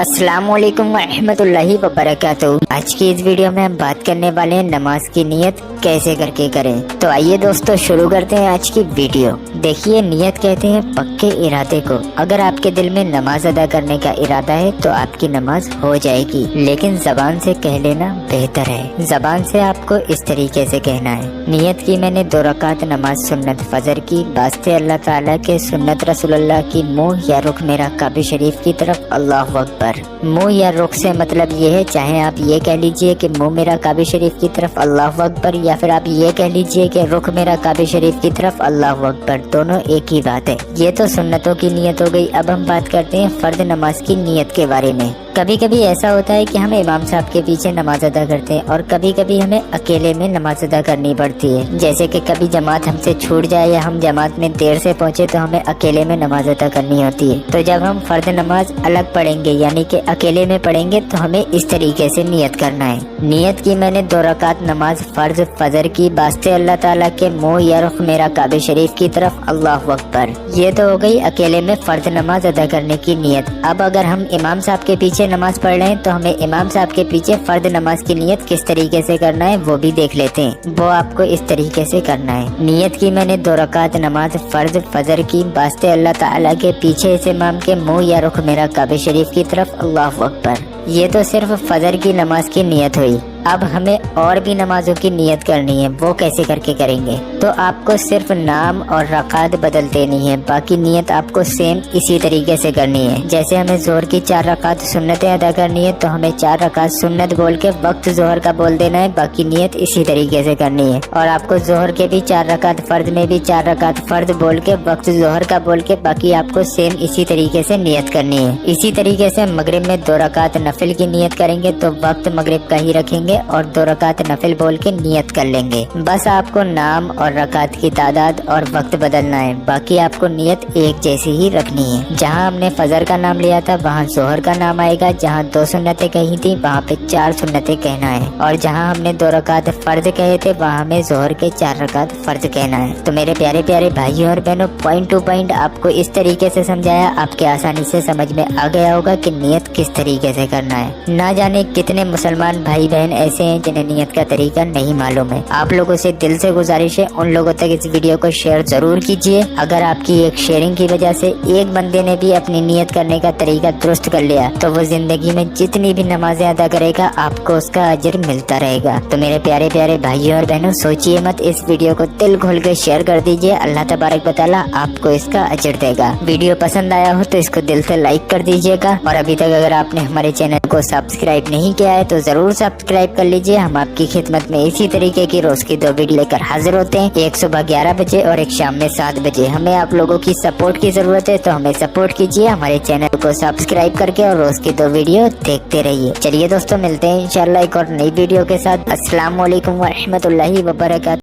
अस्सलाम वालेकुम रहमतुल्लाहि व बरकातहू। आज की इस वीडियो में हम बात करने वाले हैं नमाज की नियत कैसे करके करें। तो आइए दोस्तों शुरू करते हैं आज की वीडियो। देखिए, नियत कहते हैं पक्के इरादे को। अगर आपके दिल में नमाज अदा करने का इरादा है तो आपकी नमाज हो जाएगी, लेकिन जबान से कह लेना बेहतर है। जबान से आपको इस तरीके से कहना है, नियत की मैंने 2 रकात नमाज सुन्नत फजर की वास्ते अल्लाह ताला के सुन्नत रसूलुल्लाह की मुंह या रुख मेरा काबे शरीफ की तरफ अल्लाहु अकबर। मुंह या रुख से मतलब ये है, चाहे आप ये कह लीजिए कि मुंह मेरा काबे शरीफ की तरफ अल्लाहु अकबर, या फिर आप ये कह लीजिए कि रुख मेरा काबे शरीफ की तरफ अल्लाहु अकबर, दोनों एक ही बात है। ये तो सुन्नतों की नियत हो गई। अब हम बात करते हैं फर्द नमाज की नियत के बारे में। कभी कभी ऐसा होता है कि हम इमाम साहब के पीछे नमाज अदा करते हैं और कभी कभी हमें अकेले में नमाज अदा करनी पड़ती है। जैसे कि कभी जमात हमसे छूट जाए या हम जमात में देर से पहुंचे तो हमें अकेले में नमाज अदा करनी होती है। तो जब हम फर्द नमाज अलग पढ़ेंगे यानी कि अकेले में पढ़ेंगे तो हमें इस तरीके से नियत करना है। नियत की मैंने 2 रकात नमाज फर्ज फजर की वास्ते अल्लाह ताला के मुंह या रुख मेरा काबे शरीफ की तरफ अल्लाहु अकबर। ये तो हो गई अकेले में फर्ज नमाज अदा करने की नियत। अब अगर हम इमाम साहब के पीछे नमाज पढ़ रहे हैं तो हमें इमाम साहब के पीछे फर्द नमाज की नियत किस तरीके से करना है वो भी देख लेते हैं। वो आपको इस तरीके से करना है, नियत की मैंने 2 रकात नमाज फर्ज फजर की वास्ते अल्लाह ताला के पीछे इस इमाम के मुंह या रुख मेरा काबे शरीफ की तरफ अल्लाहु अकबर। ये तो सिर्फ फजर की नमाज की नियत हुई। अब हमें और भी नमाजों की नियत करनी है, वो कैसे करके करेंगे? तो आपको सिर्फ नाम और रकात बदलते नहीं है, बाकी नियत आपको सेम इसी तरीके से करनी है। जैसे हमें जोहर की 4 रकात सुन्नतें अदा करनी है तो हमें 4 रकात सुन्नत बोल के वक्त जोहर का बोल देना है, बाकी नियत इसी तरीके से करनी है। और आपको जोहर के भी 4 रकात फर्द में भी 4 रकात फर्द बोल के वक्त जोहर का बोल के बाकी आपको सेम इसी तरीके से नियत करनी है। इसी तरीके से मगरिब में 2 रकात नफिल की नियत करेंगे तो वक्त मगरिब का ही रखेंगे और 2 रकात नफिल बोल के नियत कर लेंगे। बस आपको नाम और रकात की तादाद और वक्त बदलना है, बाकी आपको नियत एक जैसी ही रखनी है। जहां हमने फजर का नाम लिया था वहां जोहर का नाम आएगा, जहां 2 सुन्नतें कही थी वहां पे 4 सुन्नतें कहना है, और जहां हमने 2 रकात फर्ज कहे थे वहां हमें जोहर के 4 रकात फर्ज कहना है। तो मेरे प्यारे प्यारे भाइयों और बहनों, पॉइंट टू पॉइंट आपको इस तरीके से समझाया, आपके आसानी से समझ में आ गया होगा कि नियत किस तरीके से करना है। ना जाने कितने मुसलमान भाई बहन ऐसे हैं जिन्हें नियत का तरीका नहीं मालूम है। आप लोगों से दिल से गुजारिश है, उन लोगों तक इस वीडियो को शेयर जरूर कीजिए। अगर आपकी एक शेयरिंग की वजह से एक बंदे ने भी अपनी नियत करने का तरीका दुरुस्त कर लिया तो वो जिंदगी में जितनी भी नमाजें अदा करेगा आपको उसका अजर मिलता रहेगा। तो मेरे प्यारे प्यारे भाइयों और बहनों, सोचिए मत, इस वीडियो को दिल खोल कर शेयर कर दीजिए। अल्लाह तबारक व तआला आपको इसका अजर देगा। वीडियो पसंद आया हो तो इसको दिल से लाइक कर दीजिएगा, और अभी तक अगर आपने हमारे चैनल को सब्सक्राइब नहीं किया है तो जरूर सब्सक्राइब कर लीजिए। हम आपकी खिदमत में इसी तरीके की रोज की 2 वीडियो लेकर हाजिर होते हैं, एक सुबह 11 बजे और एक शाम में 7 बजे। हमें आप लोगों की सपोर्ट की जरूरत है, तो हमें सपोर्ट कीजिए, हमारे चैनल को सब्सक्राइब करके, और रोज की 2 वीडियो देखते रहिए। चलिए दोस्तों, मिलते हैं इंशाल्लाह एक और नई वीडियो के साथ। अस्सलाम वालेकुम व रहमतुल्लाहि व बरकातहू।